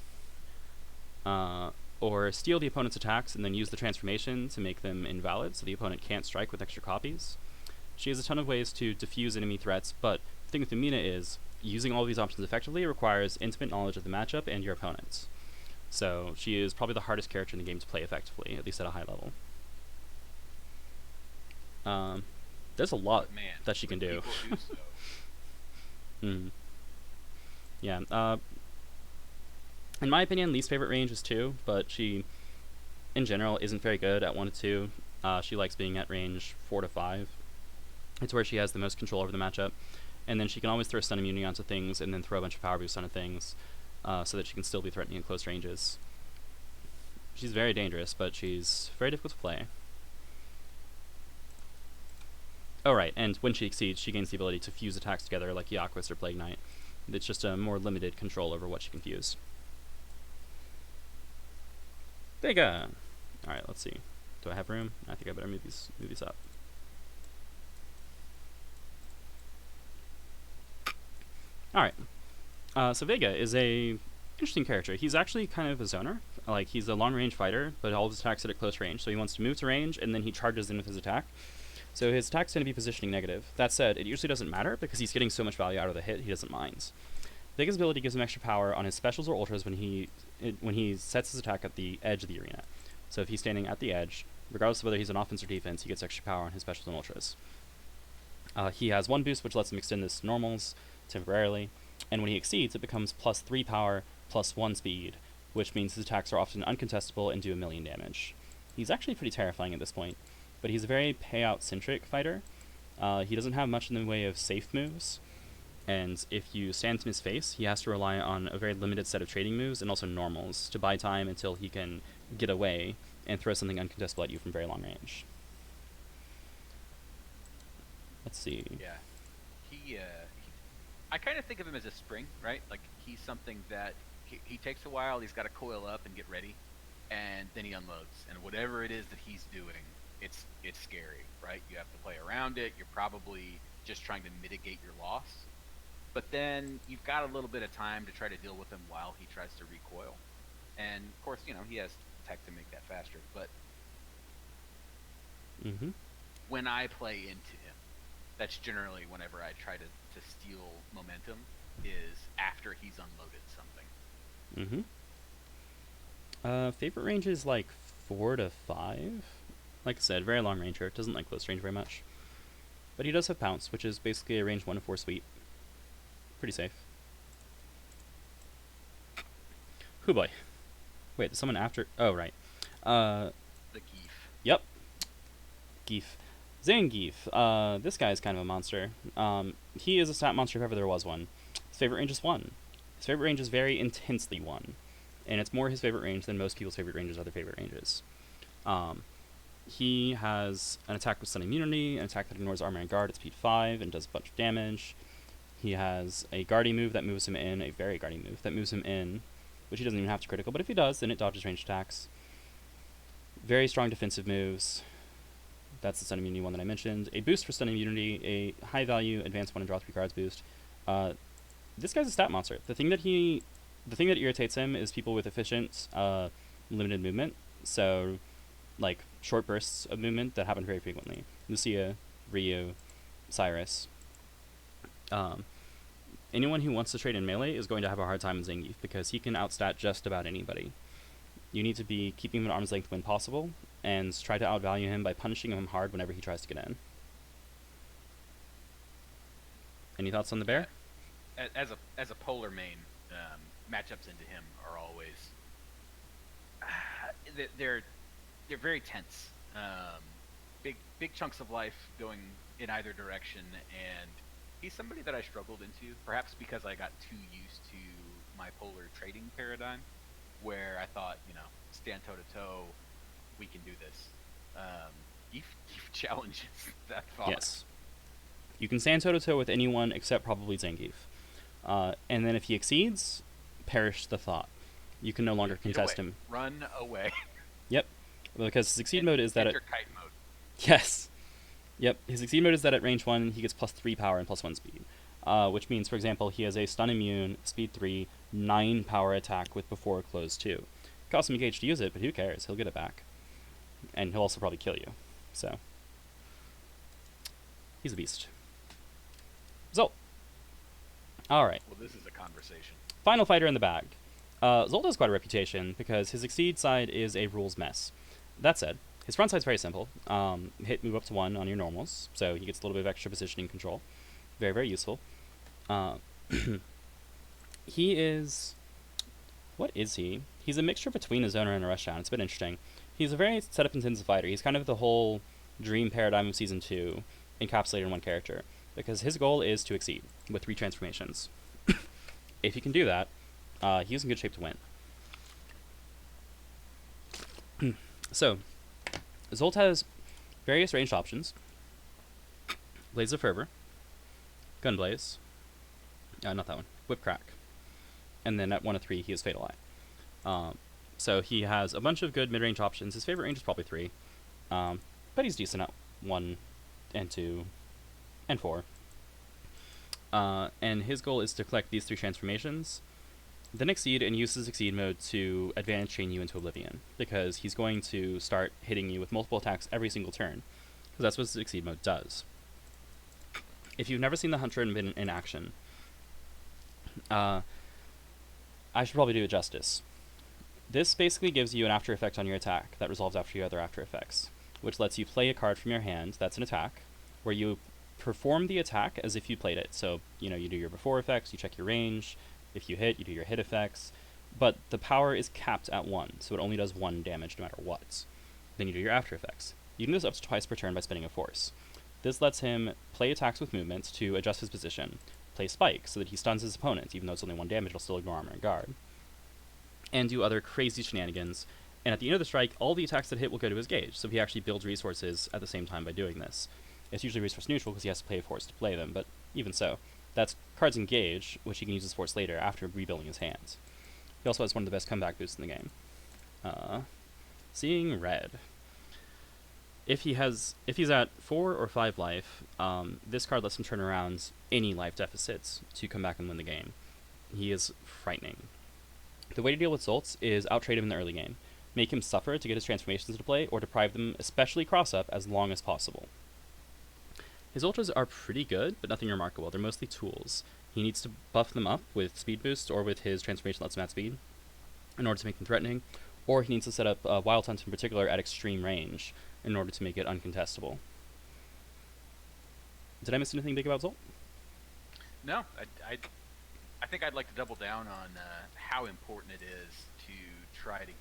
or steal the opponent's attacks and then use the transformation to make them invalid so the opponent can't strike with extra copies. She has a ton of ways to diffuse enemy threats, but the thing with Umina is, using all of these options effectively requires intimate knowledge of the matchup and your opponents. So she is probably the hardest character in the game to play effectively, at least at a high level. There's a lot that she can do. Yeah. In my opinion, least favorite range is 2, but she, in general, isn't very good at 1 to 2. She likes being at range 4 to 5. It's where she has the most control over the matchup. And then she can always throw stun immunity onto things and then throw a bunch of power boosts onto things so that she can still be threatening in close ranges. She's very dangerous, but she's very difficult to play. Oh, right, and when she exceeds, she gains the ability to fuse attacks together like Yaquis or Plague Knight. It's just a more limited control over what she can fuse. Vega! Alright, let's see. Do I have room? I think I better move these up. Alright. So Vega is a interesting character. He's actually kind of a zoner. Like, he's a long-range fighter, but all of his attacks are at close range, so he wants to move to range, and then he charges in with his attack. So his attacks tend to be positioning negative. That said, it usually doesn't matter, because he's getting so much value out of the hit, he doesn't mind. Vega's ability gives him extra power on his specials or ultras when he sets his attack at the edge of the arena. So if he's standing at the edge, regardless of whether he's on offense or defense, he gets extra power on his specials and ultras. He has 1 boost, which lets him extend his normals temporarily, and when he exceeds, it becomes plus 3 power, plus 1 speed, which means his attacks are often uncontestable and do 1,000,000 damage. He's actually pretty terrifying at this point. but he's a very payout-centric fighter. He doesn't have much in the way of safe moves, and if you stand in his face, he has to rely on a very limited set of trading moves and also normals to buy time until he can get away and throw something uncontestable at you from very long range. Let's see. Yeah. I kind of think of him as a spring, right? Like, he's something that he takes a while, he's got to coil up and get ready, and then he unloads. And whatever it is that he's doing, it's scary, right? You have to play around it. You're probably just trying to mitigate your loss. But then you've got a little bit of time to try to deal with him while he tries to recoil. And, of course, you know, he has tech to make that faster. But when I play into him, that's generally whenever I try to steal momentum, is after he's unloaded something. Favorite range is like 4 to 5. Like I said, very long ranger. Doesn't like close range very much. But he does have Pounce, which is basically a range 1 to 4 sweep. Pretty safe. Hoo boy. Wait, there's someone after... Oh, right. The Geef. Yep. Geef. Zangief. This guy is kind of a monster. He is a stat monster if ever there was one. His favorite range is 1. His favorite range is very intensely 1. And it's more his favorite range than most people's favorite ranges are their favorite ranges. He has an attack with stun immunity, an attack that ignores armor and guard at speed 5 and does a bunch of damage. He has a guarding move that moves him in, a very guarding move that moves him in, which he doesn't even have to critical, but if he does, then it dodges ranged attacks. Very strong defensive moves. That's the stun immunity one that I mentioned. A boost for stun immunity, a high value advance 1 and draw 3 cards boost. This guy's a stat monster. The thing that irritates him is people with efficient, limited movement. So, like, short bursts of movement that happen very frequently. Lucia, Ryu, Syrus. Anyone who wants to trade in melee is going to have a hard time with Zangief because he can outstat just about anybody. You need to be keeping him at arm's length when possible, and try to outvalue him by punishing him hard whenever he tries to get in. Any thoughts on the bear? As a polar main, matchups into him are always they're very tense. Big chunks of life going in either direction, and he's somebody that I struggled into, perhaps because I got too used to my polar trading paradigm, where I thought, you know, stand toe to toe, we can do this. He challenges that thought. Yes. You can stand toe to toe with anyone except probably Zangief. And then if he exceeds, perish the thought. You can no longer contest him. Run away. Yep. Because his succeed mode is that enter kite mode. Yes. Yep. His succeed mode is that at range 1 he gets plus 3 power and plus 1 speed. Which means, for example, he has a stun immune, speed 3, 9 power attack with before close 2. It costs him a gauge to use it, but who cares? He'll get it back. And he'll also probably kill you. So, he's a beast. Zsolt. Alright. Well, this is a conversation. Final fighter in the bag. Zsolt has quite a reputation because his exceed side is a rules mess. That said, his front side's very simple. Hit move up to 1 on your normals, so he gets a little bit of extra positioning control. Very, very useful. He is... What is he? He's a mixture between a zoner and a rushdown. It's a bit interesting. He's a very setup-intensive fighter. He's kind of the whole dream paradigm of Season 2 encapsulated in one character, because his goal is to exceed with 3 transformations. If he can do that, he's in good shape to win. So, Zsolt has various ranged options. Blaze of Fervor, Gunblaze, not that one, Whip Crack, and then at 1 of 3 he has Fatal Eye. So he has a bunch of good mid-range options. His favorite range is probably 3, but he's decent at 1 and 2 and 4. And his goal is to collect these 3 transformations, then exceed and use his exceed mode to advantage chain you into Oblivion, because he's going to start hitting you with multiple attacks every single turn, because that's what his exceed mode does. If you've never seen the Hunter in action, I should probably do it justice. This basically gives you an after effect on your attack that resolves after your other after effects, which lets you play a card from your hand that's an attack, where you perform the attack as if you played it. So, you know, you do your before effects, you check your range, if you hit, you do your hit effects, but the power is capped at 1, so it only does 1 damage no matter what. Then you do your after effects. You can do this up to twice per turn by spending a force. This lets him play attacks with movement to adjust his position, play Spike so that he stuns his opponents, even though it's only 1 damage, it'll still ignore armor and guard, and do other crazy shenanigans. And at the end of the strike, all the attacks that hit will go to his gauge, so he actually builds resources at the same time by doing this. It's usually resource neutral because he has to play a force to play them, but even so, that's cards in gauge, which he can use as force later after rebuilding his hands. He also has one of the best comeback boosts in the game. Seeing red. If he's at 4 or 5 life, this card lets him turn around any life deficits to come back and win the game. He is frightening. The way to deal with Zolts is outtrade him in the early game, make him suffer to get his transformations into play, or deprive them, especially cross-up, as long as possible. His ultras are pretty good, but nothing remarkable. They're mostly tools. He needs to buff them up with speed boost or with his transformation that lets him add speed in order to make them threatening, or he needs to set up Wild Hunt in particular at extreme range in order to make it uncontestable. Did I miss anything big about Zsolt? No, I think I'd like to double down on how important it is to try to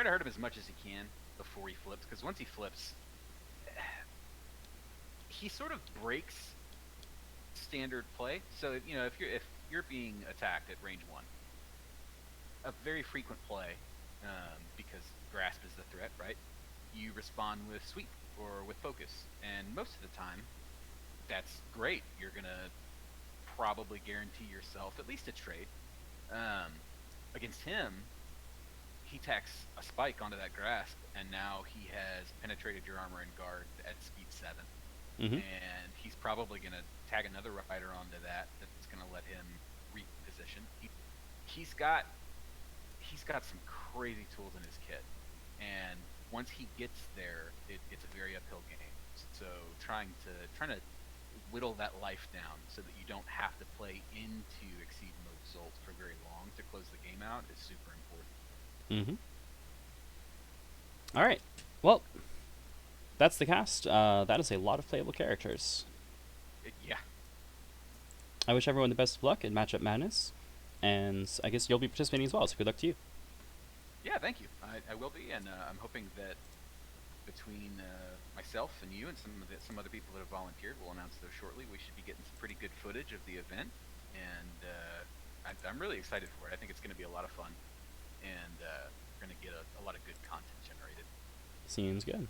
hurt him as much as he can before he flips, because once he flips, he sort of breaks standard play. So if you're being attacked at range 1, a very frequent play, because grasp is the threat, right? You respond with sweep or with focus, and most of the time, that's great. You're gonna probably guarantee yourself at least a trade. Against him, he tacks a spike onto that grasp, and now he has penetrated your armor and guard at speed 7. And he's probably going to tag another rider onto that's going to let him reposition. He's got some crazy tools in his kit, and once he gets there, it's a very uphill game. So trying to whittle that life down so that you don't have to play into Exceed mode Zsolt for very long to close the game out is super important. All right. Well, that's the cast. That is a lot of playable characters. Yeah. I wish everyone the best of luck in Matchup Madness, and I guess you'll be participating as well, so good luck to you. Yeah, thank you. I will be, and I'm hoping that between myself and you and some other people that have volunteered, we'll announce those shortly. We should be getting some pretty good footage of the event, and I'm really excited for it. I think it's going to be a lot of fun, and we're going to get a lot of good content generated. Seems good.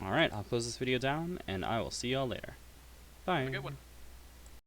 Alright, I'll close this video down, and I will see y'all later. Bye. Have a good one.